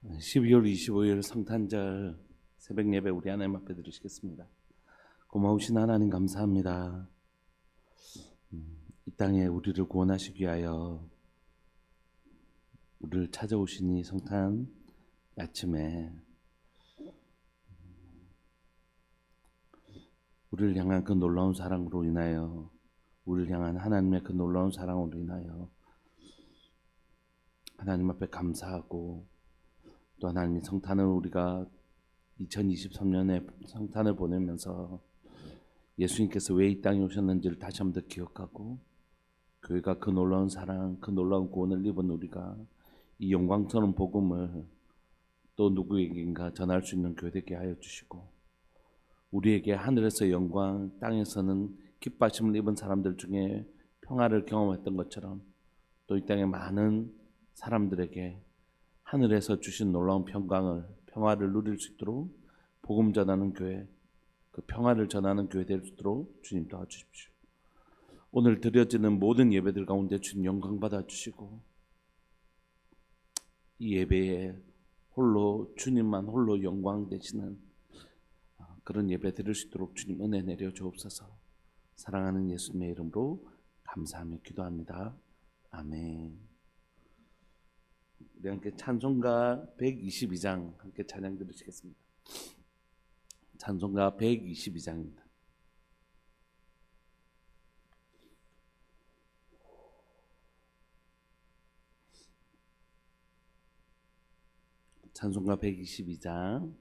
12월 25일 성탄절 새벽 예배 우리 하나님 앞에 드리시겠습니다. 고마우신 하나님 감사합니다. 이 땅에 우리를 구원하시기 위하여 우리를 찾아오신 이 성탄 아침에 우리를 향한 그 놀라운 사랑으로 인하여, 우리를 향한 하나님의 그 놀라운 사랑으로 인하여 하나님 앞에 감사하고, 또 하나님이 성탄을 우리가 2023년에 성탄을 보내면서 예수님께서 왜 이 땅에 오셨는지를 다시 한번 더 기억하고, 교회가 그 놀라운 사랑, 그 놀라운 구원을 입은 우리가 이 영광스러운 복음을 또 누구에게인가 전할 수 있는 교회 되게 하여 주시고, 우리에게 하늘에서 영광, 땅에서는 기뻐하심을 입은 사람들 중에 평화를 경험했던 것처럼 또 이 땅의 많은 사람들에게 하늘에서 주신 놀라운 평화를 누릴 수 있도록 복음 전하는 교회, 그 평화를 전하는 교회 될 수 있도록 주님 도와주십시오. 오늘 드려지는 모든 예배들 가운데 주님 영광 받아주시고, 이 예배에 홀로 주님만 홀로 영광 되시는 그런 예배 드릴 수 있도록 주님 은혜 내려 주옵소서. 사랑하는 예수님의 이름으로 감사하며 기도합니다. 아멘. 우리 함께 찬송가 122장 함께 찬양 들으시겠습니다. 찬송가 122장입니다. 찬송가 122장.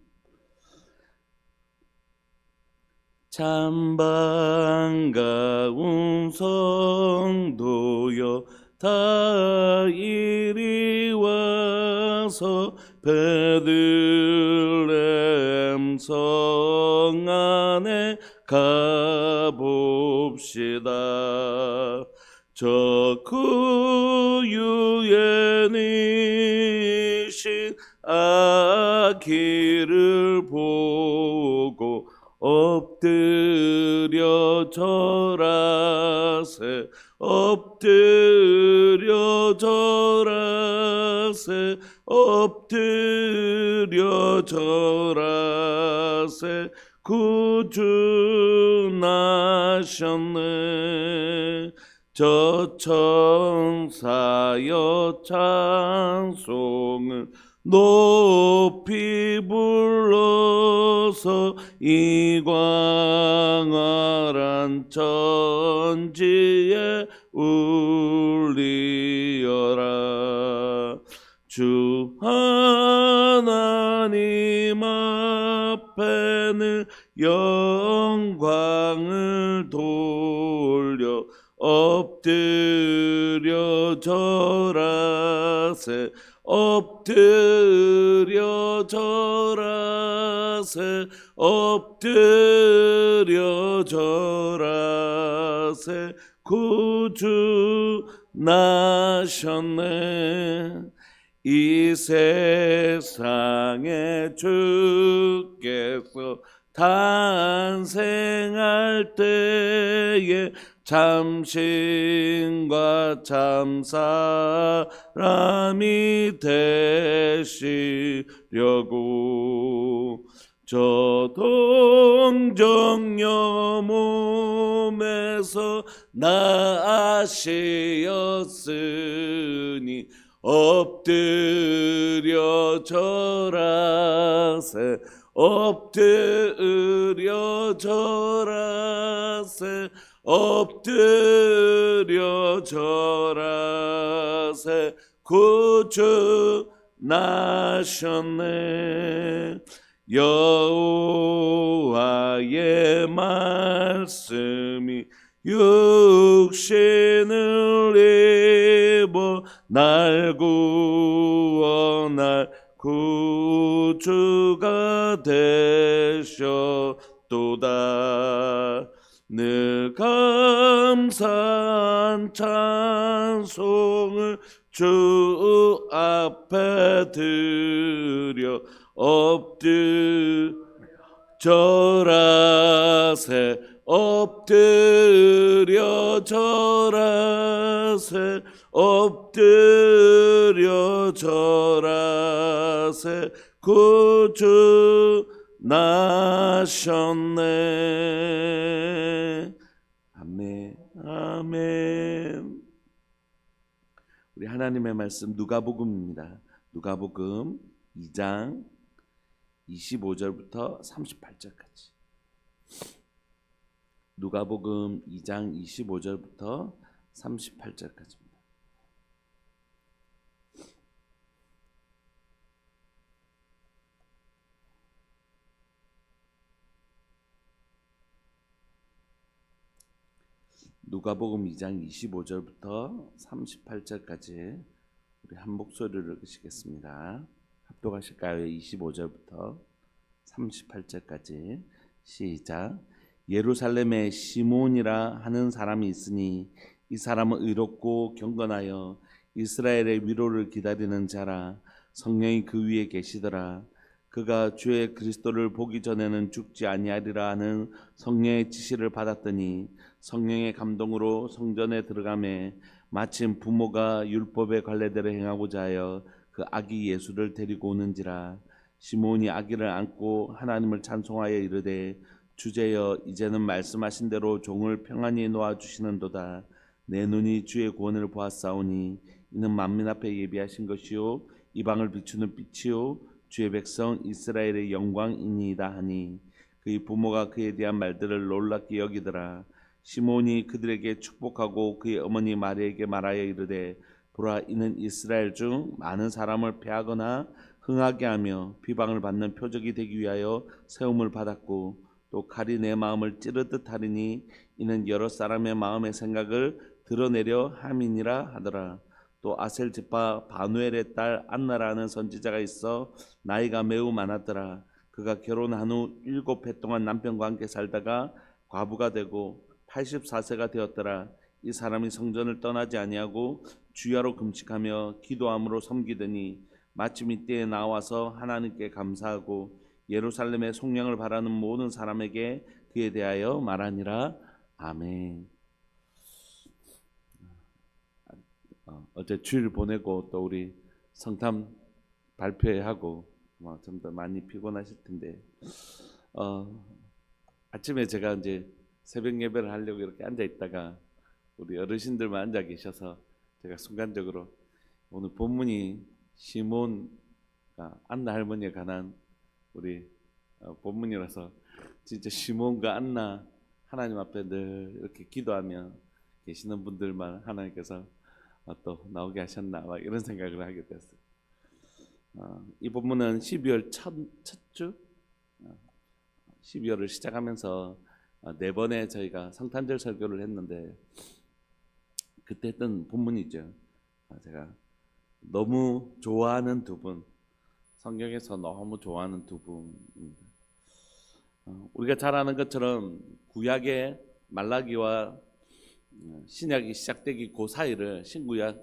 참 반가운 성도여 다 이리 와서 베들레헴 성 안에 가봅시다. 저 구유에 니신 아기를 보고 엎드려 절하세, 엎드려 절하세, 엎드려 절하세. 구주 나셨네. 저 천사여 찬송을 높이 불러서 이 광활한 천지에 울리어라. 주 하나님 앞에는 영광을 돌려 엎드려 절하세, 엎드려 절하세, 엎드려 절하세. 구주 나셨네. 이 세상에 주께서 탄생할 때에 참신과 참사람이 되시려고 저 동정녀 몸에서 나시었으니 엎드려 절하세, 엎드려 절하세, 엎드려 절하세. 구주 나셨네. 여호와의 말씀이 육신을 입어 날 구원할 구주가 되셨도다. 늘 감사한 찬송을 주 앞에 드려 엎드려 절하세, 엎드려 절하세, 엎드려 절하세. 구주 나셨네. 아멘. 아멘. 우리 하나님의 말씀 누가복음입니다. 누가복음 2장 25절부터 38절까지. 누가복음 2장 25절부터 38절까지입니다. 누가복음 2장 25절부터 38절까지 우리 한 목소리를 읽으시겠습니다. 합독하실까요? 25절부터 38절까지 시작. 예루살렘에 시몬이라 하는 사람이 있으니 이 사람은 의롭고 경건하여 이스라엘의 위로를 기다리는 자라. 성령이 그 위에 계시더라. 그가 주의 그리스도를 보기 전에는 죽지 아니하리라 하는 성령의 지시를 받았더니 성령의 감동으로 성전에 들어가매 마침 부모가 율법의 관례대로 행하고자 하여 그 아기 예수를 데리고 오는지라. 시몬이 아기를 안고 하나님을 찬송하여 이르되 주제여 이제는 말씀하신 대로 종을 평안히 놓아주시는도다. 내 눈이 주의 구원을 보았사오니 이는 만민 앞에 예비하신 것이요 이방을 비추는 빛이요 주의 백성 이스라엘의 영광이니이다 하니 그의 부모가 그에 대한 말들을 놀랍게 여기더라. 시몬이 그들에게 축복하고 그의 어머니 마리아에게 말하여 이르되 보라 이는 이스라엘 중 많은 사람을 패하거나 흥하게 하며 비방을 받는 표적이 되기 위하여 세움을 받았고 또 칼이 내 마음을 찌르듯 하리니 이는 여러 사람의 마음의 생각을 드러내려 함이니라 하더라. 또 아셀 지파 바누엘의 딸 안나라는 선지자가 있어 나이가 매우 많았더라. 그가 결혼한 후 7해 동안 남편과 함께 살다가 과부가 되고 84세가 되었더라. 이 사람이 성전을 떠나지 아니하고 주야로 금식하며 기도함으로 섬기더니 마침 이때에 나와서 하나님께 감사하고 예루살렘의 속량을 바라는 모든 사람에게 그에 대하여 말하니라. 아멘. 어제 주일 보내고 또 우리 성탐 발표하고 좀 더 많이 피곤하실 텐데 아침에 제가 이제 새벽 예배를 하려고 이렇게 앉아 있다가 우리 어르신들만 앉아 계셔서 제가 순간적으로 오늘 본문이 시몬과 안나 할머니에 관한 우리 본문이라서 진짜 시몬과 안나 하나님 앞에 늘 이렇게 기도하며 계시는 분들만 하나님께서 또 나오게 하셨나 막 이런 생각을 하게 됐어요. 이 본문은 12월 첫 주 12월을 시작하면서 4번의 저희가 성탄절 설교를 했는데 그때 했던 본문이죠. 제가 너무 좋아하는 두 분, 성경에서 너무 좋아하는 두 분입니다. 우리가 잘 아는 것처럼 구약의 말라기와 신약이 시작되기 그 사이를 신구약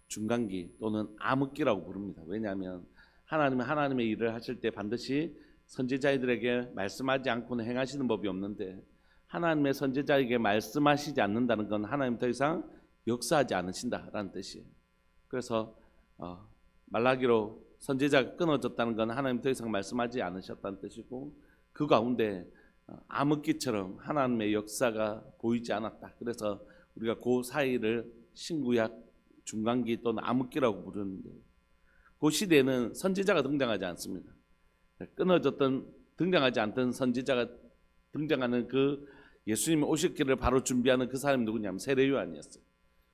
중간기 또는 암흑기라고 부릅니다. 왜냐하면 하나님은 하나님의 일을 하실 때 반드시 선지자들에게 말씀하지 않고는 행하시는 법이 없는데 하나님의 선지자에게 말씀하시지 않는다는 건 하나님 더 이상 역사하지 않으신다라는 뜻이에요. 그래서 말라기로 선지자가 끊어졌다는 건 하나님 더 이상 말씀하지 않으셨다는 뜻이고 그 가운데 암흑기처럼 하나님의 역사가 보이지 않았다. 그래서 우리가 그 사이를 신구약 중간기 또는 암흑기라고 부르는데 그 시대에는 선지자가 등장하지 않습니다. 끊어졌던 등장하지 않던 선지자가 등장하는 그 예수님이 오실 길을 바로 준비하는 그 사람이 누구냐면 세례 요한이었어요.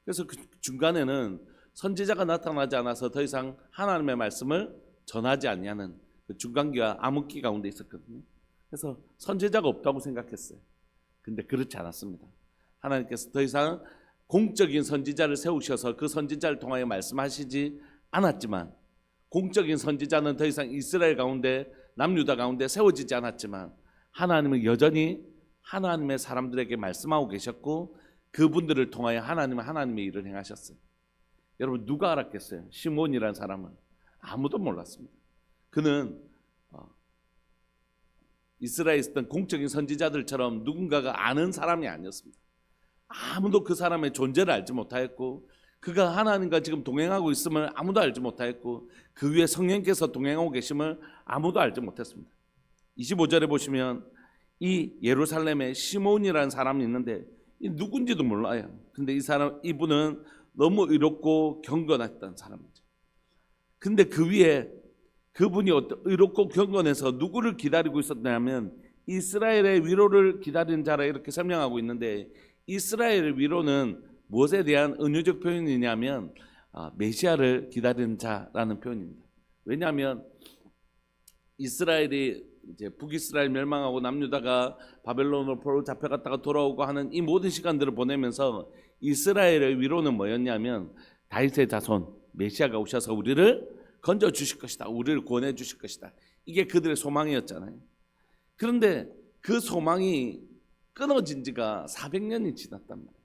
그래서 그 중간에는 선지자가 나타나지 않아서 더 이상 하나님의 말씀을 전하지 아니하는 그 중간기와 암흑기 가운데 있었거든요. 그래서 선지자가 없다고 생각했어요. 근데 그렇지 않았습니다. 하나님께서 더 이상 공적인 선지자를 세우셔서 그 선지자를 통하여 말씀하시지 않았지만 공적인 선지자는 더 이상 이스라엘 가운데 남유다 가운데 세워지지 않았지만 하나님은 여전히 하나님의 사람들에게 말씀하고 계셨고 그분들을 통하여 하나님은 하나님의 일을 행하셨어요. 여러분 누가 알았겠어요? 시몬이라는 사람은 아무도 몰랐습니다. 그는 이스라엘에 있었던 공적인 선지자들처럼 누군가가 아는 사람이 아니었습니다. 아무도 그 사람의 존재를 알지 못하였고 그가 하나님과 지금 동행하고 있음을 아무도 알지 못하였고 그 위에 성령께서 동행하고 계심을 아무도 알지 못했습니다. 25절에 보시면 이 예루살렘에 시몬이라는 사람이 있는데 누군지도 몰라요. 근데 이분은 너무 의롭고 경건했던 사람이죠. 근데 그 위에 그분이 의롭고 경건해서 누구를 기다리고 있었냐면 이스라엘의 위로를 기다리는 자라 이렇게 설명하고 있는데, 이스라엘의 위로는 무엇에 대한 은유적 표현이냐면 메시아를 기다리는 자라는 표현입니다. 왜냐하면 이스라엘이 이제 북이스라엘 멸망하고 남유다가 바벨론으로 포로 잡혀갔다가 돌아오고 하는 이 모든 시간들을 보내면서 이스라엘의 위로는 뭐였냐면 다윗의 자손 메시아가 오셔서 우리를 건져 주실 것이다, 우리를 구원해 주실 것이다, 이게 그들의 소망이었잖아요. 그런데 그 소망이 끊어진 지가 400년이 지났단 말이에요.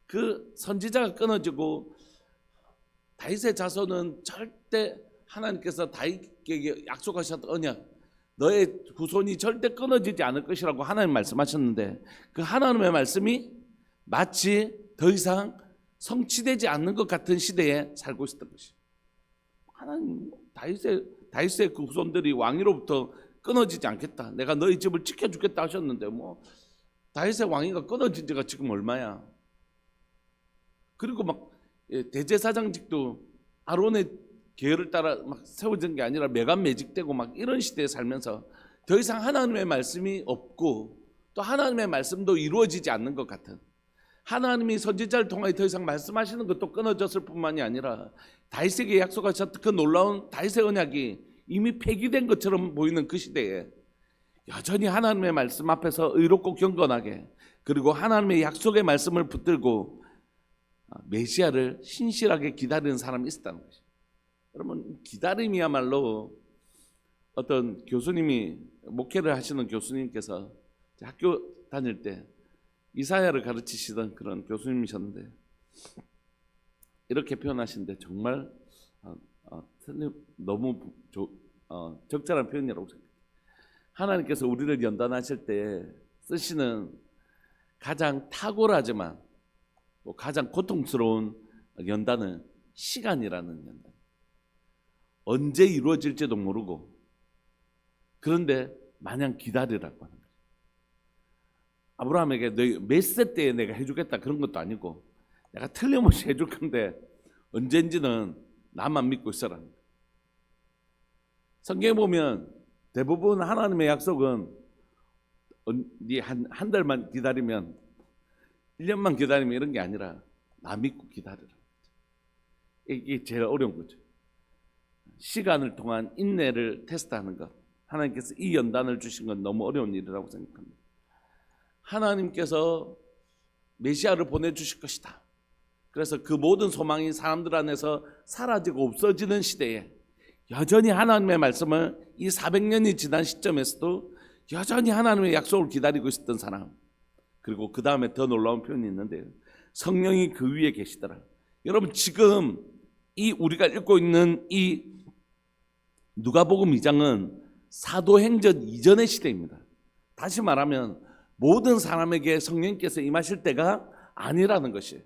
그 선지자가 끊어지고 다윗의 자손은 절대 하나님께서 다윗에게 약속하셨던 언약, 너의 후손이 절대 끊어지지 않을 것이라고 하나님 말씀하셨는데 그 하나님의 말씀이 마치 더 이상 성취되지 않는 것 같은 시대에 살고 있었던 것이에요. 하나님 다윗의 그 후손들이 왕위로부터 끊어지지 않겠다, 내가 너희 집을 지켜주겠다 하셨는데 뭐 다윗의 왕위가 끊어진 지가 지금 얼마야. 그리고 막 대제사장직도 아론의 계율을 따라 막 세워진 게 아니라 매간매직되고 막 이런 시대에 살면서 더 이상 하나님의 말씀이 없고 또 하나님의 말씀도 이루어지지 않는 것 같은, 하나님이 선지자를 통해 더 이상 말씀하시는 것도 끊어졌을 뿐만이 아니라 다윗에게 약속하셨던 그 놀라운 다윗의 언약이 이미 폐기된 것처럼 보이는 그 시대에 여전히 하나님의 말씀 앞에서 의롭고 경건하게, 그리고 하나님의 약속의 말씀을 붙들고 메시아를 신실하게 기다리는 사람이 있었다는 것이죠. 여러분, 기다림이야말로 어떤 교수님이, 목회를 하시는 교수님께서 학교 다닐 때 이사야를 가르치시던 그런 교수님이셨는데 이렇게 표현하시는데 정말 너무 적절한 표현이라고 생각해요. 하나님께서 우리를 연단하실 때 쓰시는 가장 탁월하지만 또 가장 고통스러운 연단은 시간이라는 연단. 언제 이루어질지도 모르고, 그런데 마냥 기다리라고 하는 거예요. 아브라함에게 너 몇 세 때에 내가 해주겠다 그런 것도 아니고, 내가 틀림없이 해줄 건데 언젠지는 나만 믿고 있어라. 성경에 보면 대부분 하나님의 약속은 한 달만 기다리면, 1년만 기다리면 이런 게 아니라 나 믿고 기다려라. 이게 제일 어려운 거죠. 시간을 통한 인내를 테스트하는 것, 하나님께서 이 연단을 주신 건 너무 어려운 일이라고 생각합니다. 하나님께서 메시아를 보내주실 것이다. 그래서 그 모든 소망이 사람들 안에서 사라지고 없어지는 시대에 여전히 하나님의 말씀을 이 400년이 지난 시점에서도 여전히 하나님의 약속을 기다리고 있었던 사람, 그리고 그 다음에 더 놀라운 표현이 있는데요, 성령이 그 위에 계시더라. 여러분, 지금 이 우리가 읽고 있는 이 누가복음 2장은 사도행전 이전의 시대입니다. 다시 말하면 모든 사람에게 성령께서 임하실 때가 아니라는 것이에요.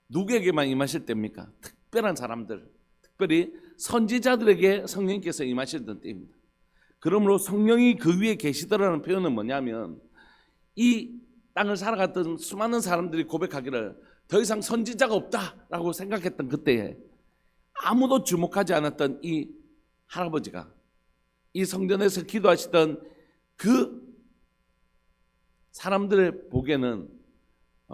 누구에게만 임하실 때입니까? 특별한 사람들, 특별히 선지자들에게 성령께서 임하시던 때입니다. 그러므로 성령이 그 위에 계시더라는 표현은 뭐냐면, 이 땅을 살아갔던 수많은 사람들이 고백하기를 더 이상 선지자가 없다라고 생각했던 그때에 아무도 주목하지 않았던 이 할아버지가 이 성전에서 기도하시던 그 사람들의 보기에는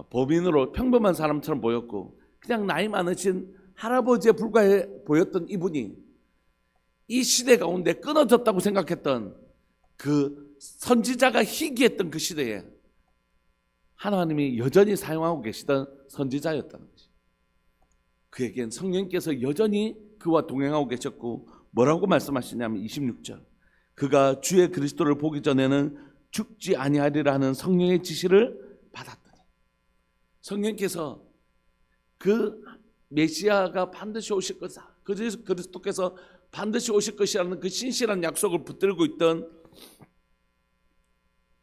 범인으로 평범한 사람처럼 보였고, 그냥 나이 많으신 할아버지에 불과해 보였던 이분이 이 시대 가운데 끊어졌다고 생각했던 그 선지자가 희귀했던 그 시대에 하나님이 여전히 사용하고 계시던 선지자였다는 것이, 그에겐 성령께서 여전히 그와 동행하고 계셨고, 뭐라고 말씀하시냐면 26절, 그가 주의 그리스도를 보기 전에는 죽지 아니하리라 하는 성령의 지시를 받았더니, 성령께서 그 메시아가 반드시 오실 것이다, 그리스도께서 반드시 오실 것이라는 그 신실한 약속을 붙들고 있던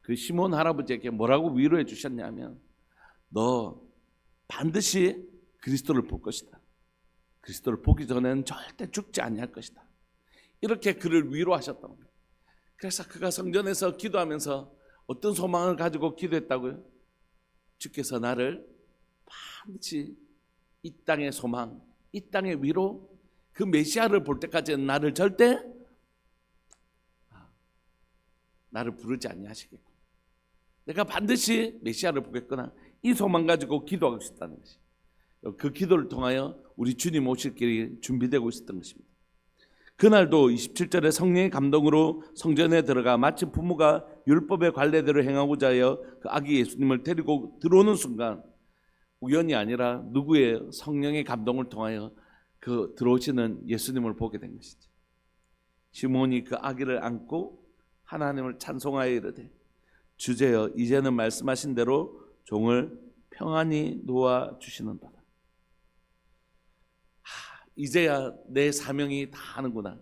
그 시몬 할아버지에게 뭐라고 위로해 주셨냐면, 너 반드시 그리스도를 볼 것이다. 그리스도를 보기 전에는 절대 죽지 아니할 것이다. 이렇게 그를 위로하셨던 겁니다. 그래서 그가 성전에서 기도하면서 어떤 소망을 가지고 기도했다고요? 주께서 나를 반드시 이 땅의 소망, 이 땅의 위로, 그 메시아를 볼 때까지는 나를 절대 나를 부르지 아니하시겠구나. 내가 반드시 메시아를 보겠구나. 이 소망 가지고 기도하고 있었다는 것이, 그 기도를 통하여 우리 주님 오실 길이 준비되고 있었던 것입니다. 그날도 27절에 성령의 감동으로 성전에 들어가 마치 부모가 율법의 관례대로 행하고자 하여 그 아기 예수님을 데리고 들어오는 순간 우연이 아니라 누구의 성령의 감동을 통하여 그 들어오시는 예수님을 보게 된 것이죠. 시몬이 그 아기를 안고 하나님을 찬송하여 이르되 주제여 이제는 말씀하신 대로 종을 평안히 놓아 주시는도다. 이제야 내 사명이 다 하는구나.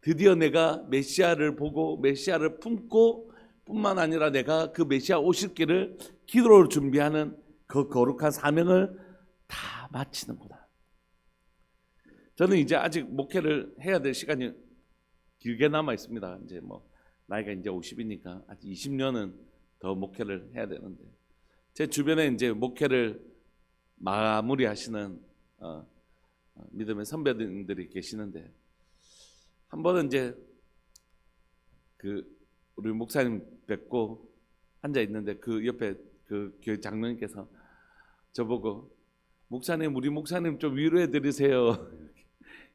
드디어 내가 메시아를 보고 메시아를 품고 뿐만 아니라 내가 그 메시아 오실 길을 기도로 준비하는 그 거룩한 사명을 다 마치는구나. 저는 이제 아직 목회를 해야 될 시간이 길게 남아 있습니다. 이제 뭐 나이가 이제 50이니까 아직 20년은 더 목회를 해야 되는데, 제 주변에 이제 목회를 마무리하시는 믿음의 선배들이 계시는데, 한 번은 이제 그 우리 목사님 뵙고 앉아 있는데 그 옆에 그 교회 장로님께서 저보고 목사님, 우리 목사님 좀 위로해 드리세요.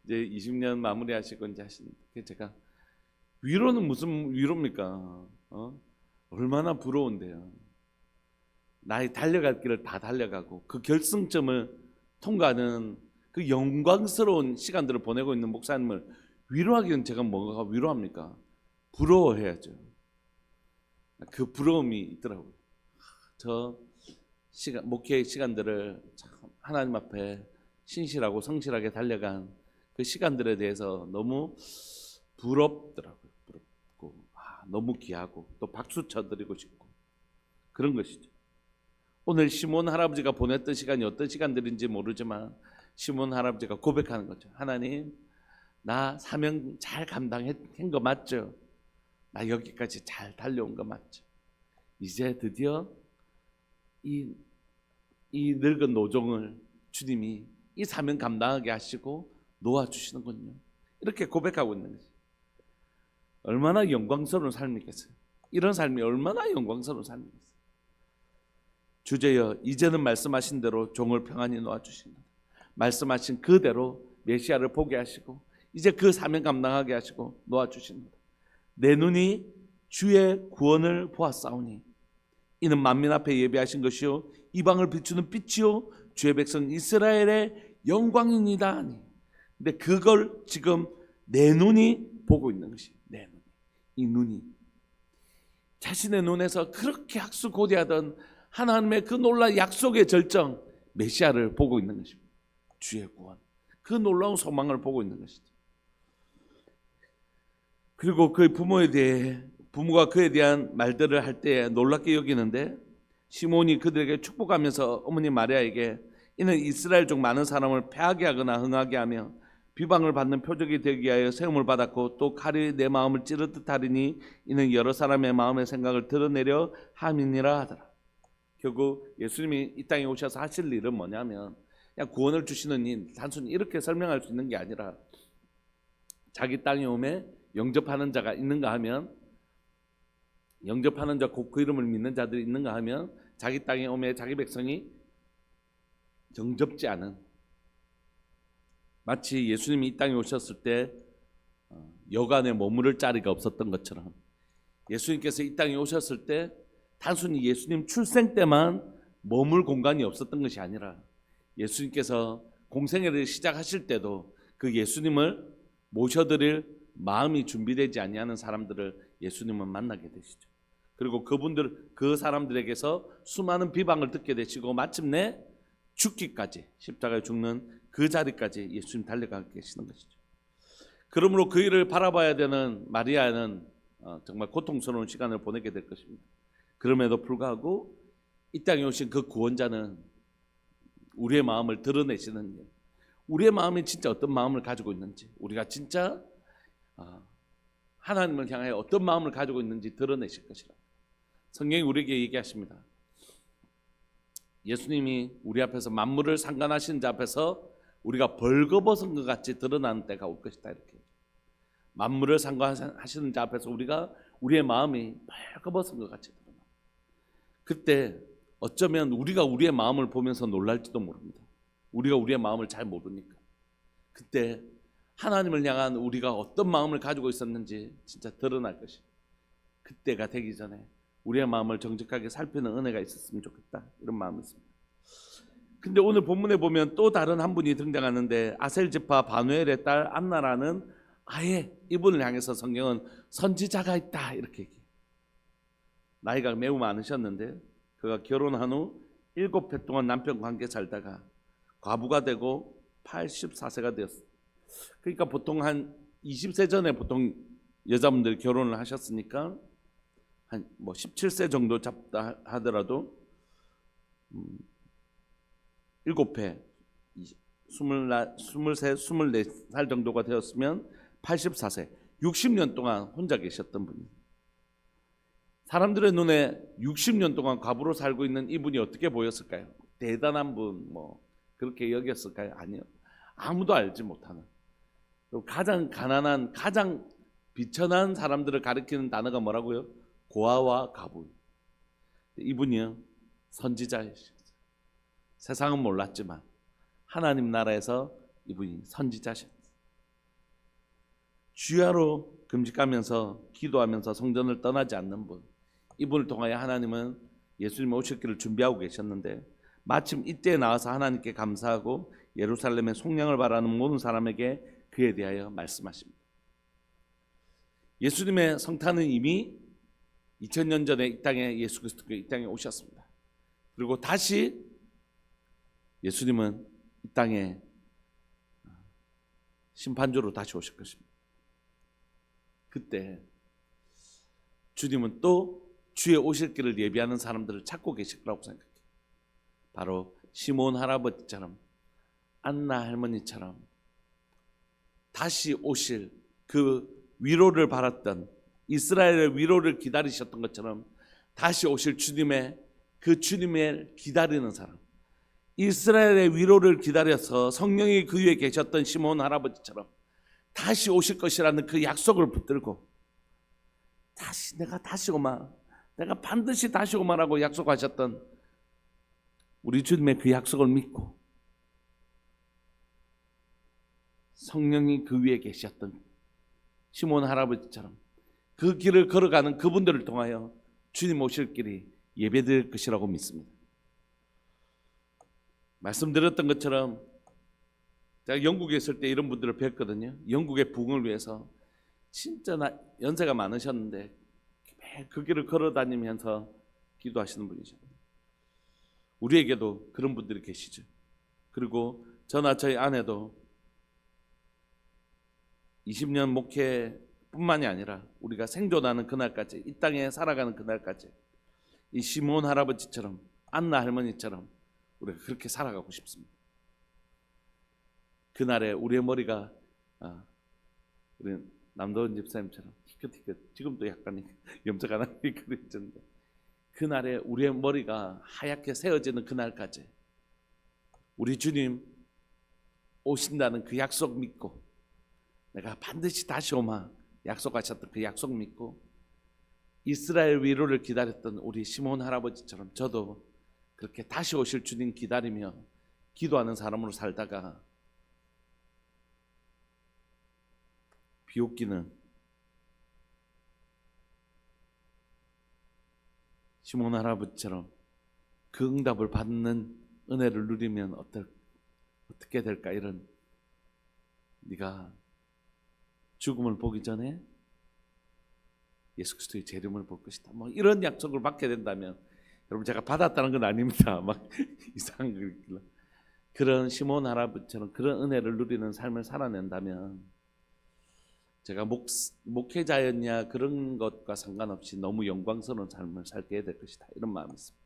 이제 20년 마무리하시고 이제 하시는데, 제가 위로는 무슨 위로입니까? 얼마나 부러운데요. 나의 달려갈 길을 다 달려가고 그 결승점을 통과하는 그 영광스러운 시간들을 보내고 있는 목사님을 위로하기는 제가 뭐가 위로합니까? 부러워해야죠. 그 부러움이 있더라고요. 저 목회의 시간들을 참 하나님 앞에 신실하고 성실하게 달려간 그 시간들에 대해서 너무 부럽더라고요. 부럽고 너무 귀하고 또 박수 쳐드리고 싶고 그런 것이죠. 오늘 시몬 할아버지가 보냈던 시간이 어떤 시간들인지 모르지만 시몬 할아버지가 고백하는 거죠. 하나님, 나 사명 잘 감당한 거 맞죠? 나 여기까지 잘 달려온 거 맞죠? 이제 드디어 이 늙은 노종을 주님이 이 사명 감당하게 하시고 놓아주시는군요. 이렇게 고백하고 있는 거죠. 얼마나 영광스러운 삶이겠어요. 이런 삶이 얼마나 영광스러운 삶이겠어요. 주제여 이제는 말씀하신 대로 종을 평안히 놓아주신다. 말씀하신 그대로 메시아를 보게 하시고 이제 그 사명 감당하게 하시고 놓아주신다. 내 눈이 주의 구원을 보았사오니 이는 만민 앞에 예비하신 것이요 이방을 비추는 빛이요 주의 백성 이스라엘의 영광이니이다. 근데 그걸 지금 내 눈이 보고 있는 것이, 내 눈이, 이 눈이 자신의 눈에서 그렇게 학수고대하던 하나님의 그 놀라운 약속의 절정 메시아를 보고 있는 것입니다. 주의 구원, 그 놀라운 소망을 보고 있는 것이죠. 그리고 그의 부모가 그에 대한 말들을 할 때 놀랍게 여기는데, 시몬이 그들에게 축복하면서 어머니 마리아에게 이는 이스라엘 중 많은 사람을 패하게 하거나 흥하게 하며 비방을 받는 표적이 되기 위하여 세움을 받았고 또 칼이 내 마음을 찌르듯 하리니 이는 여러 사람의 마음의 생각을 드러내려 함이니라 하더라. 결국 예수님이 이 땅에 오셔서 하실 일은 뭐냐면 그냥 구원을 주시는 일, 단순히 이렇게 설명할 수 있는 게 아니라 자기 땅에 오매 영접하는 자가 있는가 하면, 영접하는 자 곧 그 이름을 믿는 자들이 있는가 하면 자기 땅에 오매 자기 백성이 영접지 않은, 마치 예수님이 이 땅에 오셨을 때 여관에 머무를 자리가 없었던 것처럼 예수님께서 이 땅에 오셨을 때 단순히 예수님 출생 때만 머물 공간이 없었던 것이 아니라 예수님께서 공생애를 시작하실 때도 그 예수님을 모셔드릴 마음이 준비되지 아니하는 사람들을 예수님은 만나게 되시죠. 그리고 그 사람들에게서 수많은 비방을 듣게 되시고 마침내 죽기까지, 십자가에 죽는 그 자리까지 예수님 달려가 계시는 것이죠. 그러므로 그 일을 바라봐야 되는 마리아는 정말 고통스러운 시간을 보내게 될 것입니다. 그럼에도 불구하고 이 땅에 오신 그 구원자는 우리의 마음을 드러내시는 일, 우리의 마음이 진짜 어떤 마음을 가지고 있는지, 우리가 진짜 하나님을 향하여 어떤 마음을 가지고 있는지 드러내실 것이라. 성경이 우리에게 얘기하십니다. 예수님이 우리 앞에서 만물을 상관하신 자 앞에서 우리가 벌거벗은 것 같이 드러나는 때가 올 것이다. 이렇게 만물을 상관하시는 자 앞에서 우리가 우리의 마음이 벌거벗은 것 같이 드러나. 그때 어쩌면 우리가 우리의 마음을 보면서 놀랄지도 모릅니다. 우리가 우리의 마음을 잘 모르니까. 그때 하나님을 향한 우리가 어떤 마음을 가지고 있었는지 진짜 드러날 것이. 그때가 되기 전에 우리의 마음을 정직하게 살피는 은혜가 있었으면 좋겠다, 이런 마음이 있습니다. 근데 오늘 본문에 보면 또 다른 한 분이 등장하는데, 아셀 지파 바누엘의 딸 안나라는 아예 이분을 향해서 성경은 선지자가 있다 이렇게 얘기해요. 나이가 매우 많으셨는데 그가 결혼한 후 7해 동안 남편 관계 살다가 과부가 되고 84세가 되었어요. 그러니까 보통 한 20세 전에 보통 여자분들이 결혼을 하셨으니까 한 뭐 17세 정도 잡다 하더라도 7회 23, 24살 정도가 되었으면 84세, 60년 동안 혼자 계셨던 분이에요. 사람들의 눈에 60년 동안 과부로 살고 있는 이분이 어떻게 보였을까요? 대단한 분, 뭐 그렇게 여겼을까요? 아니요. 아무도 알지 못하는, 가장 가난한, 가장 비천한 사람들을 가리키는 단어가 뭐라고요? 고아와 과부. 이분이요, 선지자이셨어요. 세상은 몰랐지만 하나님 나라에서 이분이 선지자셨어요. 주야로 금식하면서 기도하면서 성전을 떠나지 않는 분, 이분을 통하여 하나님은 예수님 오실 길을 준비하고 계셨는데, 마침 이때에 나와서 하나님께 감사하고 예루살렘의 속량을 바라는 모든 사람에게 그에 대하여 말씀하십니다. 예수님의 성탄은 이미 2000년 전에 이 땅에, 예수 그리스도가 이 땅에 오셨습니다. 그리고 다시 예수님은 이 땅에 심판주로 다시 오실 것입니다. 그때 주님은 또 주의 오실 길을 예비하는 사람들을 찾고 계실 거라고 생각해요. 바로 시몬 할아버지처럼, 안나 할머니처럼 다시 오실 그 위로를 바랐던, 이스라엘의 위로를 기다리셨던 것처럼 다시 오실 주님의, 그 주님을 기다리는 사람, 이스라엘의 위로를 기다려서 성령이 그 위에 계셨던 시몬 할아버지처럼 다시 오실 것이라는 그 약속을 붙들고, 내가 다시 오마, 내가 반드시 다시 오마라고 약속하셨던 우리 주님의 그 약속을 믿고 성령이 그 위에 계셨던 시몬 할아버지처럼 그 길을 걸어가는 그분들을 통하여 주님 오실 길이 예배될 것이라고 믿습니다. 말씀드렸던 것처럼 제가 영국에 있을 때 이런 분들을 뵀거든요. 영국의 부흥을 위해서 진짜 연세가 많으셨는데 매일 그 길을 걸어다니면서 기도하시는 분이죠. 우리에게도 그런 분들이 계시죠. 그리고 저나 저희 아내도 20년 목회뿐만이 아니라 우리가 생존하는 그날까지, 이 땅에 살아가는 그날까지 이 시몬 할아버지처럼, 안나 할머니처럼 우리가 그렇게 살아가고 싶습니다. 그날에 우리의 머리가 우리 남도원 집사님처럼 티끌티끌, 지금도 약간 염색 안 하는 그랬는데, 그날에 우리의 머리가 하얗게 세워지는 그날까지 우리 주님 오신다는 그 약속 믿고, 내가 반드시 다시 오마 약속하셨던 그 약속 믿고 이스라엘 위로를 기다렸던 우리 시몬 할아버지처럼 저도 그렇게 다시 오실 주님 기다리며 기도하는 사람으로 살다가 비옵기는 시몬 할아버지처럼 그 응답을 받는 은혜를 누리면 어떻게 될까, 이런, 네가 죽음을 보기 전에 예수 그리스도의 재림을 볼 것이다, 뭐 이런 약속을 받게 된다면, 여러분 제가 받았다는 건 아닙니다. 막 이상한 거, 그런 시몬 할아버지처럼 그런 은혜를 누리는 삶을 살아낸다면 제가 목회자였냐 그런 것과 상관없이 너무 영광스러운 삶을 살게 될 것이다, 이런 마음이 있습니다.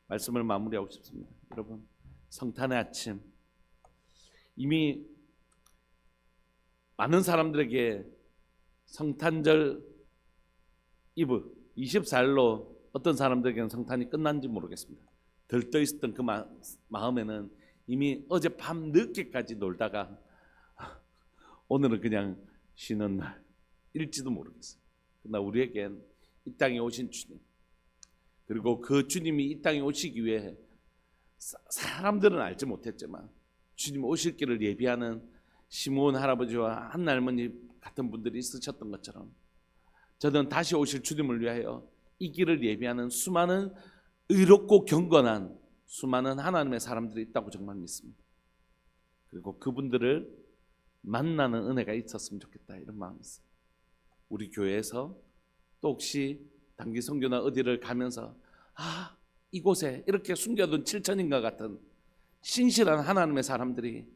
말씀을 마무리하고 싶습니다. 여러분, 성탄의 아침, 이미 많은 사람들에게 성탄절 이브 24일로 어떤 사람들에게는 성탄이 끝난지 모르겠습니다. 들떠 있었던 그 마음에는 이미 어젯밤 늦게까지 놀다가 오늘은 그냥 쉬는 날일지도 모르겠어요. 그러나 우리에겐 이 땅에 오신 주님, 그리고 그 주님이 이 땅에 오시기 위해 사람들은 알지 못했지만 주님 오실 길을 예비하는 시므온 할아버지와 한나 할머니 같은 분들이 있으셨던 것처럼 저는 다시 오실 주님을 위하여 이 길을 예비하는 수많은 의롭고 경건한 수많은 하나님의 사람들이 있다고 정말 믿습니다. 그리고 그분들을 만나는 은혜가 있었으면 좋겠다, 이런 마음이 있어요. 우리 교회에서 또 혹시 단기 선교나 어디를 가면서 이곳에 이렇게 숨겨둔 7천인가 같은 신실한 하나님의 사람들이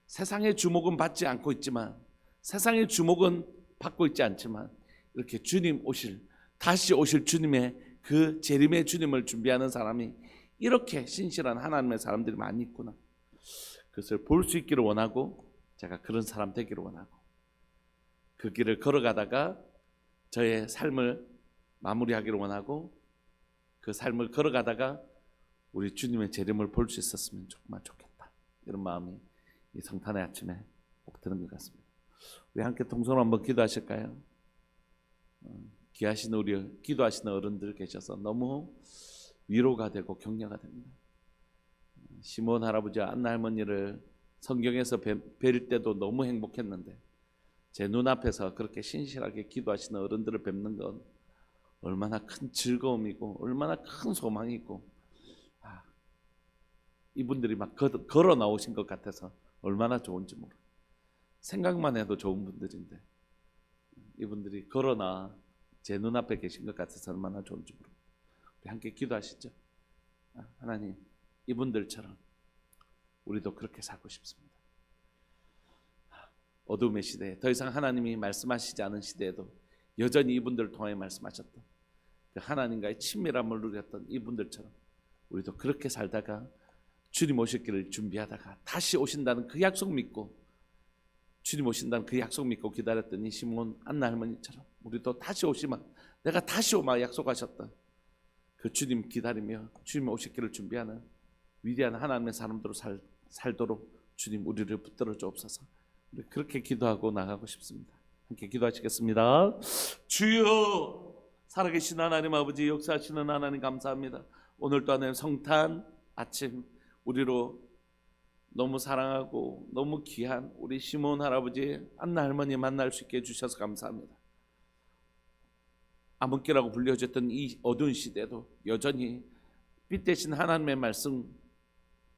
세상의 주목은 받지 않고 있지만, 세상의 주목은 받고 있지 않지만 이렇게 주님 오실, 다시 오실 주님의 그 재림의 주님을 준비하는 사람이 이렇게 신실한 하나님의 사람들이 많이 있구나, 그것을 볼 수 있기를 원하고 제가 그런 사람 되기를 원하고, 그 길을 걸어가다가 저의 삶을 마무리하기를 원하고, 그 삶을 걸어가다가 우리 주님의 재림을 볼 수 있었으면 정말 좋겠다, 이런 마음이 이 성탄의 아침에 꼭 드는 것 같습니다. 우리 함께 통성으로 한번 기도하실까요? 기도하시는 어른들 계셔서 너무 위로가 되고 격려가 됩니다. 시므온 할아버지와 안나 할머니를 성경에서 뵐 때도 너무 행복했는데 제 눈앞에서 그렇게 신실하게 기도하시는 어른들을 뵙는 건 얼마나 큰 즐거움이고 얼마나 큰 소망이고, 이분들이 막 걸어 나오신 것 같아서 얼마나 좋은지 모르. 생각만 해도 좋은 분들인데 이분들이 걸어 나와 제 눈앞에 계신 것 같아서 얼마나 좋은지 모르. 우리 함께 기도하시죠. 하나님, 이분들처럼 우리도 그렇게 살고 싶습니다. 어둠의 시대에 더 이상 하나님이 말씀하시지 않은 시대에도 여전히 이분들을 통해 말씀하셨던 그 하나님과의 친밀함을 누렸던 이분들처럼 우리도 그렇게 살다가 주님 오실 길을 준비하다가 다시 오신다는 그 약속 믿고, 주님 오신다는 그 약속 믿고 기다렸던 이 시므온 안나 할머니처럼 우리도 다시 오시면, 내가 다시 오마 약속하셨던 그 주님 기다리며 주님 오실 길을 준비하는 위대한 하나님의 사람들로 살도록 주님 우리를 붙들어 주옵소서. 우리 그렇게 기도하고 나가고 싶습니다. 함께 기도하시겠습니다. 주여, 살아계신 하나님 아버지, 역사하시는 하나님 감사합니다. 오늘 또한 성탄 아침 우리로 너무 사랑하고 너무 귀한 우리 시므온 할아버지, 안나 할머니 만날 수 있게 해주셔서 감사합니다. 암흑기라고 불려졌던 이 어두운 시대도 여전히 빛 대신 하나님의 말씀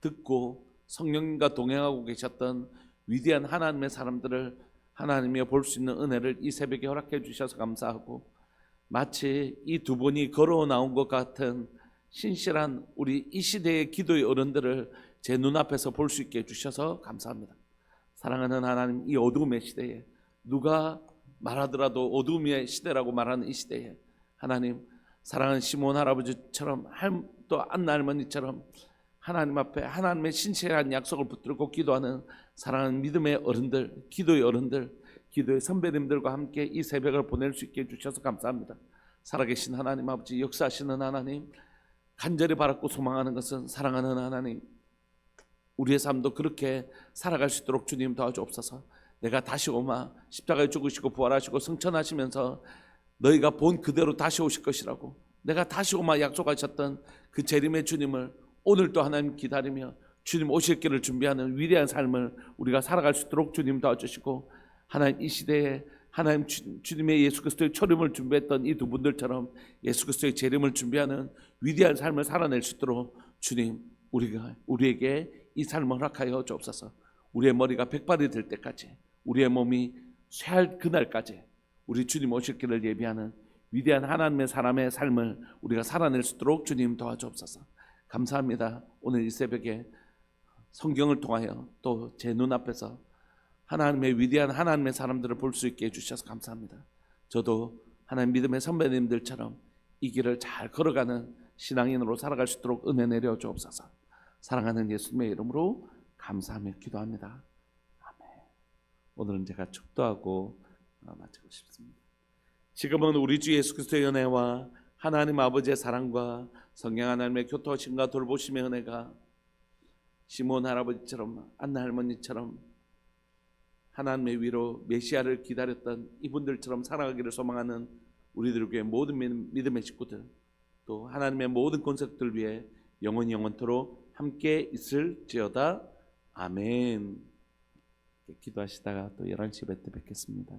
듣고 성령님과 동행하고 계셨던 위대한 하나님의 사람들을 하나님이 볼 수 있는 은혜를 이 새벽에 허락해 주셔서 감사하고, 마치 이 두 분이 걸어 나온 것 같은 신실한 우리 이 시대의 기도의 어른들을 제 눈앞에서 볼 수 있게 해주셔서 감사합니다. 사랑하는 하나님, 이 어두움의 시대에 누가 말하더라도 어두움의 시대라고 말하는 이 시대에 하나님, 사랑하는 시므온 할아버지처럼 또 안나 할머니처럼 하나님 앞에 하나님의 신실한 약속을 붙들고 기도하는 사랑하는 믿음의 어른들, 기도의 어른들, 기도의 선배님들과 함께 이 새벽을 보낼 수 있게 해주셔서 감사합니다. 살아계신 하나님 아버지, 역사하시는 하나님, 간절히 바랐고 소망하는 것은 사랑하는 하나님, 우리의 삶도 그렇게 살아갈 수 있도록 주님 도와주옵소서. 내가 다시 오마 십자가에 죽으시고 부활하시고 승천하시면서 너희가 본 그대로 다시 오실 것이라고, 내가 다시 오마 약속하셨던 그 재림의 주님을 오늘도 하나님 기다리며 주님 오실 길을 준비하는 위대한 삶을 우리가 살아갈 수 있도록 주님 도와주시고, 하나님 이 시대에 하나님 주님의 예수 그리스도의 초림을 준비했던 이 두 분들처럼 예수 그리스도의 재림을 준비하는 위대한 삶을 살아낼 수 있도록 주님 우리에게 이 삶을 허락하여 주옵소서. 우리의 머리가 백발이 될 때까지, 우리의 몸이 쇠할 그날까지 우리 주님 오실 길을 예비하는 위대한 하나님의 사람의 삶을 우리가 살아낼 수 있도록 주님 도와주옵소서. 감사합니다. 오늘 이 새벽에 성경을 통하여 또 제 눈앞에서 하나님의 위대한 하나님의 사람들을 볼 수 있게 해주셔서 감사합니다. 저도 하나님 믿음의 선배님들처럼 이 길을 잘 걸어가는 신앙인으로 살아갈 수 있도록 은혜 내려 주옵소서. 사랑하는 예수님의 이름으로 감사하며 기도합니다. 아멘. 오늘은 제가 축도하고 마치고 싶습니다. 지금은 우리 주 예수 그리스도의 은혜와 하나님 아버지의 사랑과 성령 하나님의 교통하심과 돌보심의 은혜가 시몬 할아버지처럼 안나 할머니처럼 하나님의 위로 메시아를 기다렸던 이분들처럼 살아가기를 소망하는 우리들 교회 모든 믿음의 식구들, 또 하나님의 모든 권속들 위해 영원히 영원토록 함께 있을지어다. 아멘. 기도하시다가 또 11시 때 뵙겠습니다.